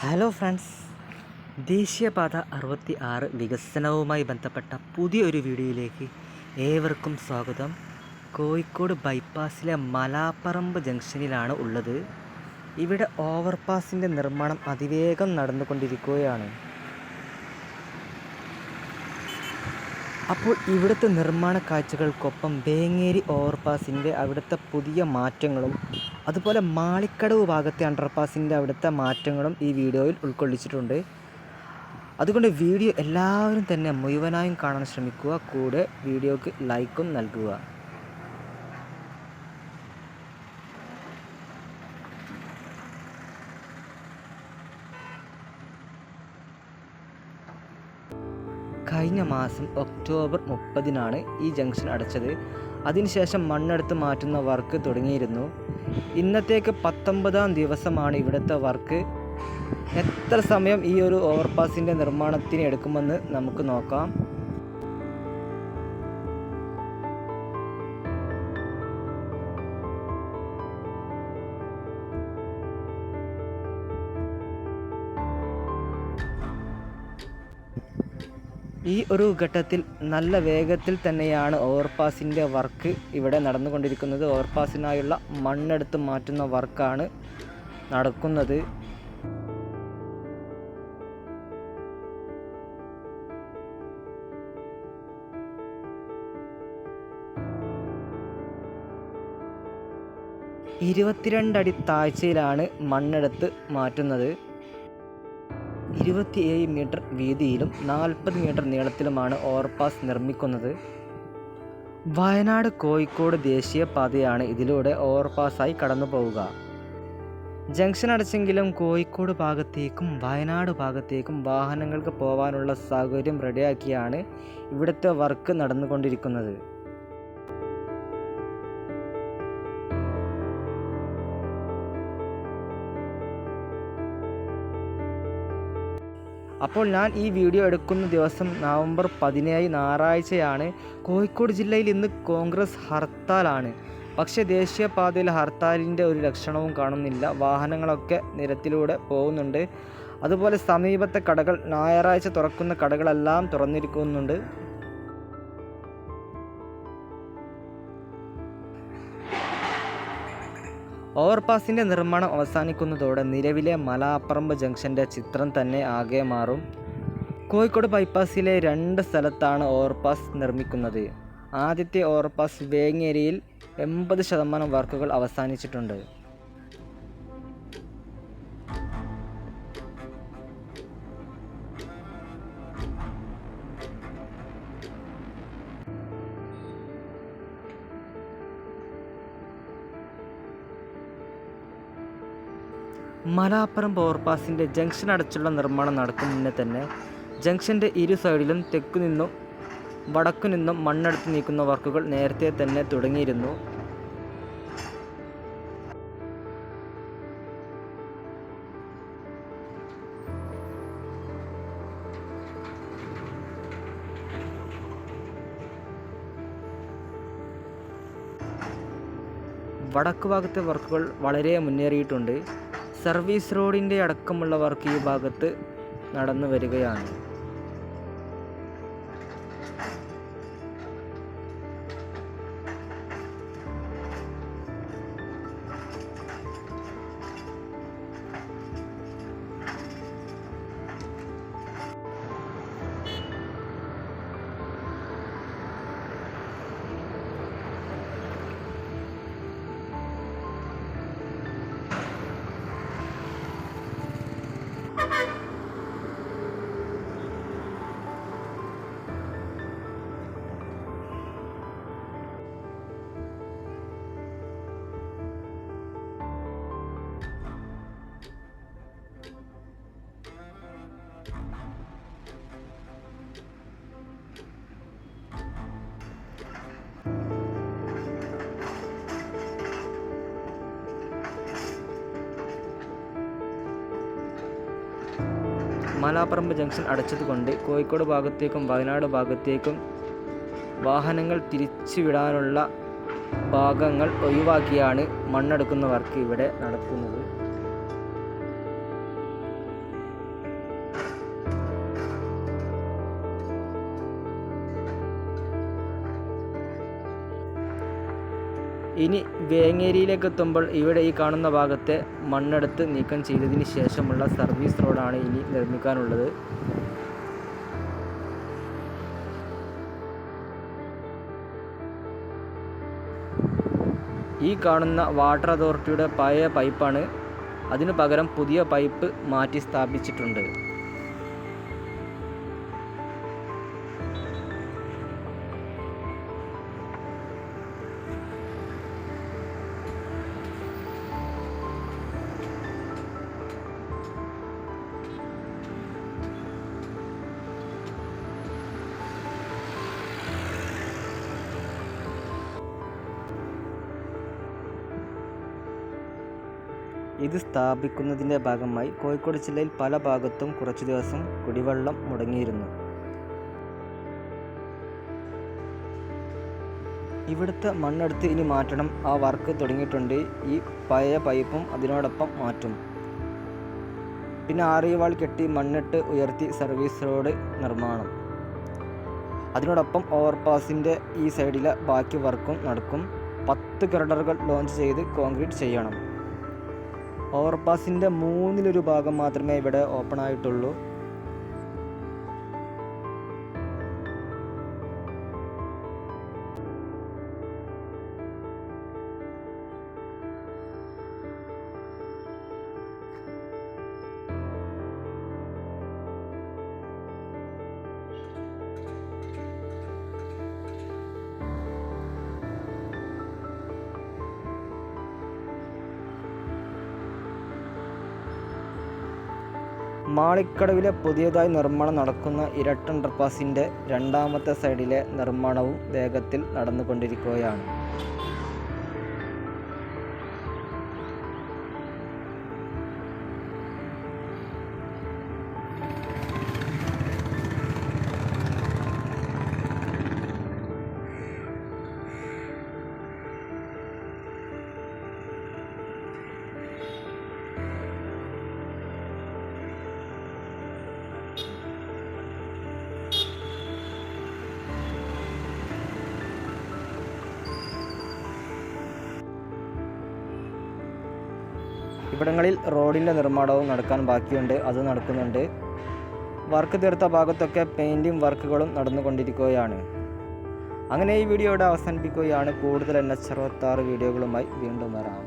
Hello friends, ദേശീയപാത 66 വികസനവുമായി ബന്ധപ്പെട്ട പുതിയൊരു വീഡിയോയിലേക്ക് ഏവർക്കും സ്വാഗതം. കോഴിക്കോട് ബൈപ്പാസിലെ മലാപ്പറമ്പ് ജംഗ്ഷനിലാണ് ഉള്ളത്. ഇവിടെ ഓവർപാസിൻ്റെ നിർമ്മാണം അതിവേഗം നടന്നുകൊണ്ടിരിക്കുകയാണ്. അപ്പോൾ ഇവിടുത്തെ നിർമ്മാണ കാഴ്ചകൾക്കൊപ്പം വേങ്ങേരി ഓവർപാസിൻ്റെ അവിടുത്തെ പുതിയ മാറ്റങ്ങളും അതുപോലെ മാളിക്കടവ് ഭാഗത്തെ അണ്ടർപാസിൻ്റെ അവിടുത്തെ മാറ്റങ്ങളും ഈ വീഡിയോയിൽ ഉൾക്കൊള്ളിച്ചിട്ടുണ്ട്. അതുകൊണ്ട് വീഡിയോ എല്ലാവരും തന്നെ മുഴുവനായും കാണാൻ ശ്രമിക്കുക. കൂടെ വീഡിയോക്ക് ലൈക്കും നൽകുക. കഴിഞ്ഞ മാസം ഒക്ടോബർ 30-നാണ് ഈ ജംഗ്ഷൻ അടച്ചത്. അതിനുശേഷം മണ്ണെടുത്ത് മാറ്റുന്ന വർക്ക് തുടങ്ങിയിരുന്നു. ഇന്നത്തേക്ക് 19-ാം ദിവസമാണ് ഇവിടുത്തെ വർക്ക്. എത്ര സമയം ഈ ഒരു ഓവർപാസിൻ്റെ നിർമ്മാണത്തിന് എടുക്കുമെന്ന് നമുക്ക് നോക്കാം. ഈ ഒരു ഘട്ടത്തിൽ നല്ല വേഗത്തിൽ തന്നെയാണ് ഓവർപാസിൻ്റെ വർക്ക് ഇവിടെ നടന്നുകൊണ്ടിരിക്കുന്നത്. ഓവർപാസിനായുള്ള മണ്ണെടുത്ത് മാറ്റുന്ന വർക്കാണ് നടക്കുന്നത്. ഇരുപത്തിരണ്ടടി താഴ്ചയിലാണ് മണ്ണെടുത്ത് മാറ്റുന്നത്. 27 മീറ്റർ വീതിയിലും 40 മീറ്റർ നീളത്തിലുമാണ് ഓവർപാസ് നിർമ്മിക്കുന്നത്. വയനാട് കോഴിക്കോട് ദേശീയപാതയാണ് ഇതിലൂടെ ഓവർപാസായി കടന്നു പോവുക. ജംഗ്ഷൻ അടച്ചെങ്കിലും കോഴിക്കോട് ഭാഗത്തേക്കും വയനാട് ഭാഗത്തേക്കും വാഹനങ്ങൾക്ക് പോകാനുള്ള സൗകര്യം റെഡിയാക്കിയാണ് ഇവിടുത്തെ വർക്ക് നടന്നുകൊണ്ടിരിക്കുന്നത്. അപ്പോൾ ഞാൻ ഈ വീഡിയോ എടുക്കുന്ന ദിവസം നവംബർ 17 ഞായറാഴ്ചയാണ്. കോഴിക്കോട് ജില്ലയിൽ ഇന്ന് കോൺഗ്രസ് ഹർത്താലാണ്. പക്ഷേ ദേശീയപാതയിൽ ഹർത്താലിൻ്റെ ഒരു ലക്ഷണവും കാണുന്നില്ല. വാഹനങ്ങളൊക്കെ നിരത്തിലൂടെ പോകുന്നുണ്ട്. അതുപോലെ സമീപത്തെ കടകൾ, ഞായറാഴ്ച തുറക്കുന്ന കടകളെല്ലാം തുറന്നിരിക്കുന്നുണ്ട്. ഓവർപാസിൻ്റെ നിർമ്മാണം അവസാനിക്കുന്നതോടെ നിലവിലെ മലാപ്പറമ്പ് ജംഗ്ഷൻ്റെ ചിത്രം തന്നെ ആകെ മാറും. കോഴിക്കോട് ബൈപ്പാസിലെ 2 സ്ഥലത്താണ് ഓവർപാസ് നിർമ്മിക്കുന്നത്. ആദ്യത്തെ ഓവർപാസ് വേങ്ങേരിയിൽ 80% വർക്കുകൾ അവസാനിച്ചിട്ടുണ്ട്. മലാപ്പറമ്പ് ഓവർപാസിൻ്റെ ജംഗ്ഷൻ അടച്ചുള്ള നിർമ്മാണം നടക്കും മുന്നേ തന്നെ ജംഗ്ഷൻ്റെ ഇരു സൈഡിലും തെക്കുനിന്നും വടക്കുനിന്നും മണ്ണെടുത്ത് നീക്കുന്ന വർക്കുകൾ നേരത്തെ തന്നെ തുടങ്ങിയിരുന്നു. വടക്ക് ഭാഗത്തെ വർക്കുകൾ വളരെ മുന്നേറിയിട്ടുണ്ട്. സർവീസ് റോഡിൻ്റെ അടക്കമുള്ള വർക്ക് ഈ ഭാഗത്ത് നടന്നു വരികയാണ്. മലാപ്പറമ്പ് ജംഗ്ഷൻ അടച്ചതുകൊണ്ട് കോഴിക്കോട് ഭാഗത്തേക്കും വയനാട് ഭാഗത്തേക്കും വാഹനങ്ങൾ തിരിച്ചുവിടാനുള്ള ഭാഗങ്ങൾ ഒഴിവാക്കിയാണ് മണ്ണെടുക്കുന്ന വർക്ക് ഇവിടെ നടത്തുന്നത്. ഇനി വേങ്ങേരിയിലേക്ക് എത്തുമ്പോൾ ഇവിടെ ഈ കാണുന്ന ഭാഗത്തെ മണ്ണെടുത്ത് നീക്കം ചെയ്തതിന് ശേഷമുള്ള സർവീസ് റോഡാണ് ഇനി നിർമ്മിക്കാനുള്ളത്. ഈ കാണുന്ന വാട്ടർ അതോറിറ്റിയുടെ പഴയ പൈപ്പാണ്. അതിനു പകരം പുതിയ പൈപ്പ് മാറ്റി സ്ഥാപിച്ചിട്ടുണ്ട്. ഇത് സ്ഥാപിക്കുന്നതിൻ്റെ ഭാഗമായി കോഴിക്കോട് ജില്ലയിൽ പല ഭാഗത്തും കുറച്ചു ദിവസം കുടിവെള്ളം മുടങ്ങിയിരുന്നു. ഇവിടുത്തെ മണ്ണെടുത്ത് ഇനി മാറ്റണം. ആ വർക്ക് തുടങ്ങിയിട്ടുണ്ട്. ഈ പഴയ പൈപ്പും അതിനോടൊപ്പം മാറ്റും. പിന്നെ ആറിവാൾ കെട്ടി മണ്ണിട്ട് ഉയർത്തി സർവീസ് റോഡ് നിർമ്മാണം. അതിനോടൊപ്പം ഓവർപാസിൻ്റെ ഈ സൈഡിലെ ബാക്കി വർക്കും നടക്കും. 10 ഗർഡറുകൾ ലോഞ്ച് ചെയ്ത് കോൺക്രീറ്റ് ചെയ്യണം. ഓവർപാസിൻ്റെ 1/3 ഭാഗം മാത്രമേ ഇവിടെ ഓപ്പൺ ആയിട്ടുള്ളൂ. മാളിക്കടവിലെ പുതിയതായി നിർമ്മാണം നടക്കുന്ന ഇരട്ട അണ്ടർപാസിൻ്റെ 2ാമത്തെ സൈഡിലെ നിർമ്മാണവും വേഗത്തിൽ നടന്നുകൊണ്ടിരിക്കുകയാണ്. ഇവിടങ്ങളിൽ റോഡിൻ്റെ നിർമ്മാണവും നടക്കാൻ ബാക്കിയുണ്ട്. അത് നടക്കുന്നുണ്ട്. വർക്ക് തീർത്ത ഭാഗത്തൊക്കെ പെയിൻറ്റിംഗ് വർക്കുകളും നടന്നുകൊണ്ടിരിക്കുകയാണ്. അങ്ങനെ ഈ വീഡിയോ ഇവിടെ അവസാനിപ്പിക്കുകയാണ്. കൂടുതൽ NH66 വീഡിയോകളുമായി വീണ്ടും വരാം.